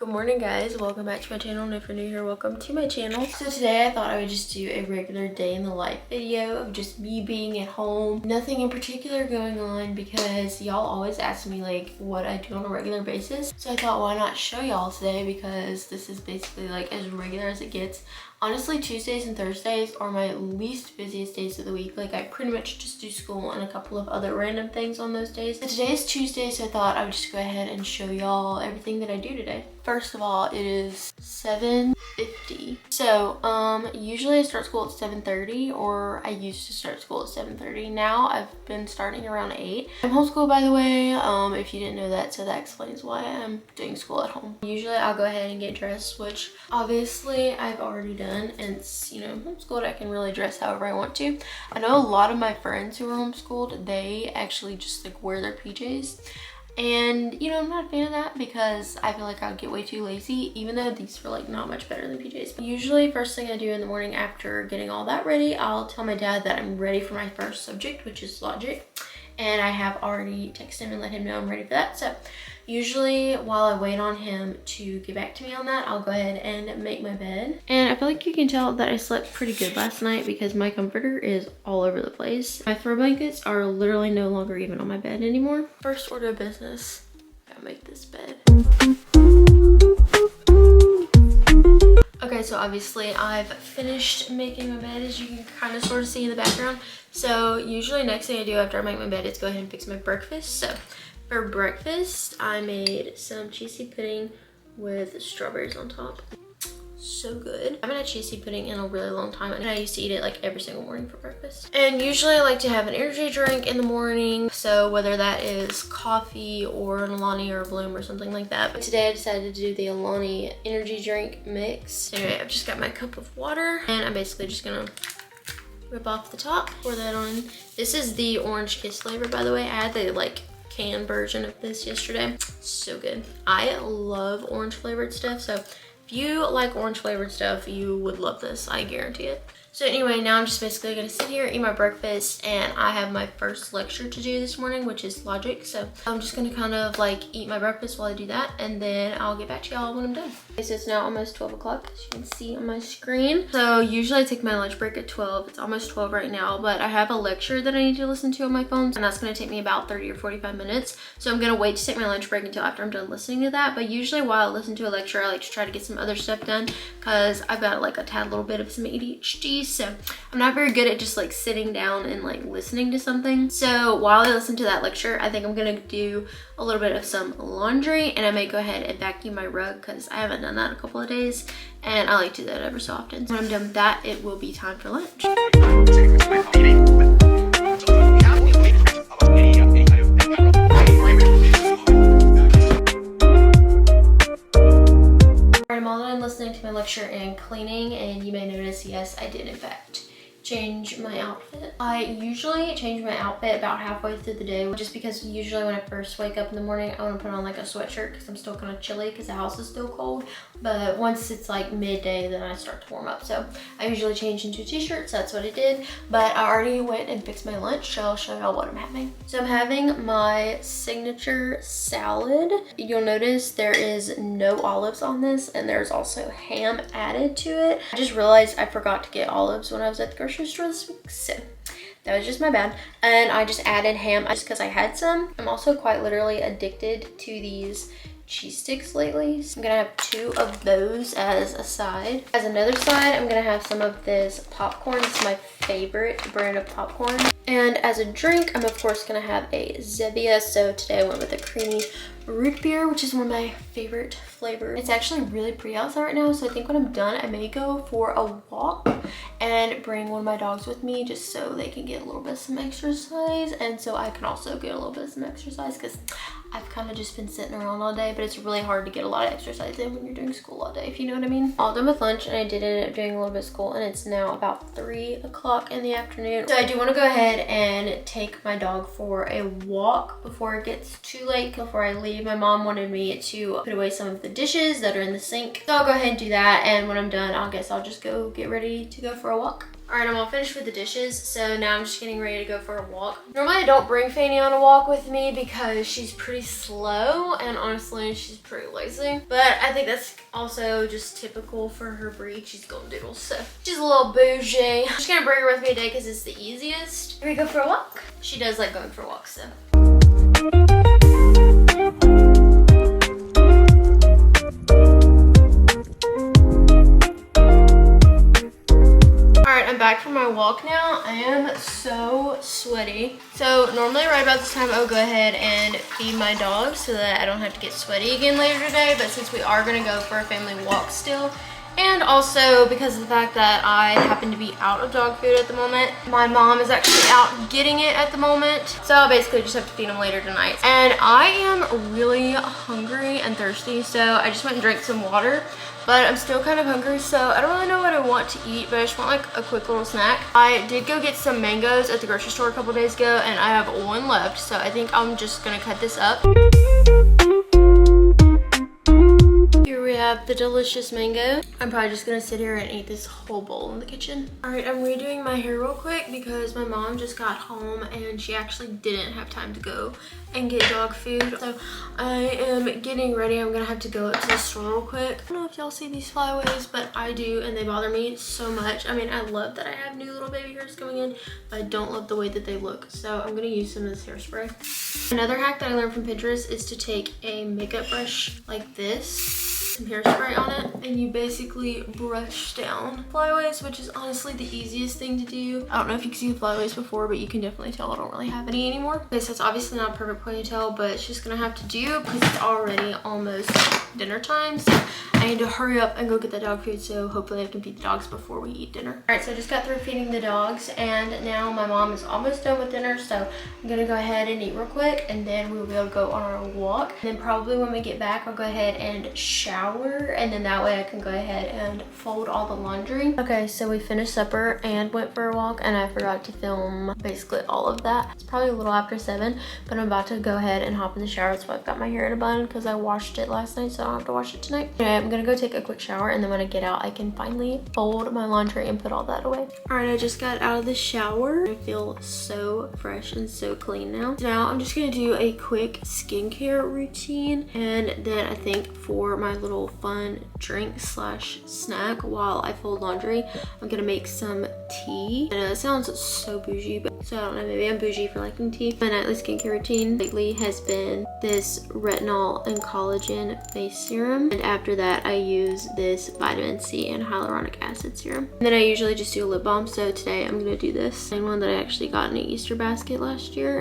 Good morning guys, welcome back to my channel, and if you're new here, welcome to my channel. So today I thought I would just do a regular day in the life video of just me being at home. Nothing in particular going on because y'all always ask me like what I do on a regular basis. So I thought why not show y'all today, because this is basically like as regular as it gets. Honestly, Tuesdays and Thursdays are my least busiest days of the week. Like I pretty much just do school and a couple of other random things on those days. But today is Tuesday, so I thought I would just go ahead and show y'all everything that I do today. First of all, it is 7:50. So usually I start school at 7:30, or I used to start school at 7:30. Now I've been starting around 8. I'm homeschooled, by the way, if you didn't know that, so that explains why I'm doing school at home. Usually I'll go ahead and get dressed, which obviously I've already done, and it's, you know, homeschooled, I can really dress however I want to. I know a lot of my friends who are homeschooled, they actually just like wear their PJs. And you know, I'm not a fan of that because I feel like I'll get way too lazy, even though these are like not much better than PJs. But usually first thing I do in the morning after getting all that ready, I'll tell my dad that I'm ready for my first subject, which is logic. And I have already texted him and let him know I'm ready for that. So usually while I wait on him to get back to me on that, I'll go ahead and make my bed. And I feel like you can tell that I slept pretty good last night because my comforter is all over the place. My throw blankets are literally no longer even on my bed anymore. First order of business, gotta make this bed. Okay, so obviously I've finished making my bed, as you can kind of sort of see in the background. So usually next thing I do after I make my bed is go ahead and fix my breakfast. So for breakfast, I made some cheesy pudding with strawberries on top. So good. I haven't had cheesy pudding in a really long time, and I used to eat it like every single morning for breakfast. And usually I like to have an energy drink in the morning, so whether that is coffee or an Alani or a Bloom or something like that. But today I decided to do the Alani energy drink mix. Anyway, I've just got my cup of water, and I'm basically just gonna rip off the top, pour that on. This is the Orange Kiss flavor, by the way. I had the like canned version of this yesterday. So good. I love orange flavored stuff, so if you like orange flavored stuff, you would love this, I guarantee it. So anyway, now I'm just basically gonna sit here, eat my breakfast, and I have my first lecture to do this morning, which is logic. So I'm just gonna kind of like eat my breakfast while I do that, and then I'll get back to y'all when I'm done. Okay, so it's now almost 12 o'clock, as you can see on my screen. So usually I take my lunch break at 12. It's almost 12 right now, but I have a lecture that I need to listen to on my phone, and that's gonna take me about 30 or 45 minutes. So I'm gonna wait to take my lunch break until after I'm done listening to that. But usually while I listen to a lecture, I like to try to get some other stuff done because I've got like a tad little bit of some ADHD. So I'm not very good at just like sitting down and like listening to something. So while I listen to that lecture, I think I'm gonna do a little bit of some laundry, and I may go ahead and vacuum my rug because I haven't done that in a couple of days, and I like to do that every so often. When I'm done with that, it will be time for lunch. I'm all done listening to my lecture and cleaning, and you may notice, yes, I did in fact change my outfit. I usually change my outfit about halfway through the day, just because usually when I first wake up in the morning, I want to put on like a sweatshirt because I'm still kind of chilly because the house is still cold. But once it's like midday, then I start to warm up. So I usually change into t-shirts. That's what I did. But I already went and fixed my lunch, so I'll show y'all what I'm having. So I'm having my signature salad. You'll notice there is no olives on this, and there's also ham added to it. I just realized I forgot to get olives when I was at the grocery store this week, so that was just my bad. And I just added ham just because I had some. I'm also quite literally addicted to these cheese sticks lately, so I'm gonna have 2 of those as a side. As another side, I'm gonna have some of this popcorn. It's my favorite brand of popcorn. And as a drink, I'm of course gonna have a Zevia. So today I went with a creamy root beer, which is one of my favorite flavors. It's actually really pretty outside right now, so I think when I'm done, I may go for a walk and bring one of my dogs with me just so they can get a little bit of some exercise, and so I can also get a little bit of some exercise because I've kind of just been sitting around all day, but it's really hard to get a lot of exercise in when you're doing school all day, if you know what I mean. All done with lunch, and I did end up doing a little bit of school, and it's now about 3 o'clock in the afternoon. So I do want to go ahead and take my dog for a walk before it gets too late. Before I leave, my mom wanted me to put away some of the dishes that are in the sink. So I'll go ahead and do that, and when I'm done, I guess I'll just go get ready to go for a walk. All right, I'm all finished with the dishes, so now I'm just getting ready to go for a walk. Normally I don't bring Fanny on a walk with me because she's pretty slow and honestly she's pretty lazy. But I think that's also just typical for her breed. She's golden doodle, so she's a little bougie. I'm just gonna bring her with me today because it's the easiest. Here we go for a walk. She does like going for walks, so. I'm back from my walk now. I am so sweaty. So normally right about this time I would go ahead and feed my dogs so that I don't have to get sweaty again later today. But since we are gonna go for a family walk still, and also because of the fact that I happen to be out of dog food at the moment, my mom is actually out getting it at the moment. So I'll basically just have to feed them later tonight. And I am really hungry and thirsty, so I just went and drank some water. But I'm still kind of hungry, so I don't really know what I want to eat, but I just want like a quick little snack. I did go get some mangoes at the grocery store a couple days ago, and I have one left, so I think I'm just gonna cut this up. Here we have the delicious mango. I'm probably just gonna sit here and eat this whole bowl in the kitchen. All right, I'm redoing my hair real quick because my mom just got home and she actually didn't have time to go and get dog food. So I am getting ready. I'm gonna have to go up to the store real quick. I don't know if y'all see these flyaways, but I do, and they bother me so much. I mean, I love that I have new little baby hairs coming in, but I don't love the way that they look. So I'm gonna use some of this hairspray. Another hack that I learned from Pinterest is to take a makeup brush like this, some hairspray on it, and you basically brush down flyaways, which is honestly the easiest thing to do. I don't know if you can see the flyaways before, but you can definitely tell I don't really have any anymore. Okay, so it's obviously not a perfect ponytail, but it's just gonna have to do because it's already almost dinner time. So I need to hurry up and go get the dog food, so hopefully I can feed the dogs before we eat dinner. All right, so I just got through feeding the dogs, and now my mom is almost done with dinner, so I'm gonna go ahead and eat real quick, and then we'll be able to go on our walk. And then probably when we get back, I'll go ahead and shower, and then that way I can go ahead and fold all the laundry. Okay, so we finished supper and went for a walk, and I forgot to film basically all of that. It's probably a little after 7, but I'm about to go ahead and hop in the shower. So I've got my hair in a bun because I washed it last night, so I don't have to wash it tonight. Okay, I'm gonna go take a quick shower, and then when I get out, I can finally fold my laundry and put all that away. All right, I just got out of the shower. I feel so fresh and so clean now. Now I'm just gonna do a quick skincare routine, and then I think for my little fun drink slash snack while I fold laundry, I'm gonna make some tea. I know it sounds so bougie, but so I don't know, maybe I'm bougie for liking tea. My nightly skincare routine lately has been this retinol and collagen face serum, and after that I use this vitamin C and hyaluronic acid serum. And then I usually just do a lip balm, so today I'm gonna do this same one that I actually got in an Easter basket last year.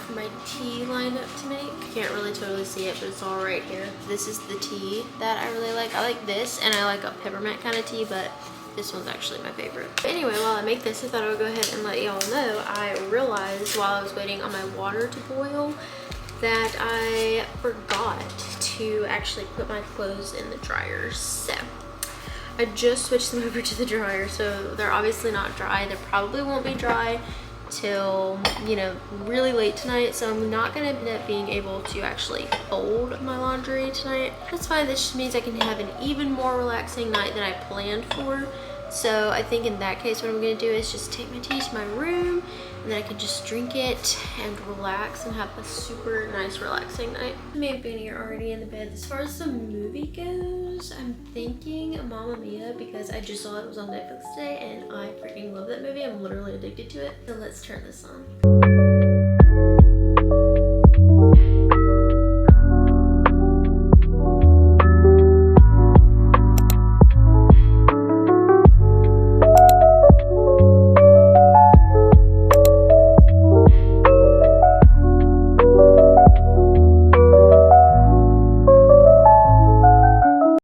For my tea lined up to make. You can't really totally see it, but it's all right here. This is the tea that I really like. I like this, and I like a peppermint kind of tea, but this one's actually my favorite. But anyway, while I make this, I thought I would go ahead and let y'all know I realized while I was waiting on my water to boil that I forgot to actually put my clothes in the dryer. So I just switched them over to the dryer, so they're obviously not dry. They probably won't be dry till, you know, really late tonight, so I'm not gonna end up being able to actually fold my laundry tonight. That's fine. This just means I can have an even more relaxing night than I planned for. So I think in that case what I'm gonna do is just take my tea to my room, and then I can just drink it and relax and have a super nice relaxing night. I may have been here already in the bed. As far as the movie goes, I'm thinking Mamma Mia because I just saw it was on Netflix today, and I freaking love that movie. I'm literally addicted to it. So let's turn this on.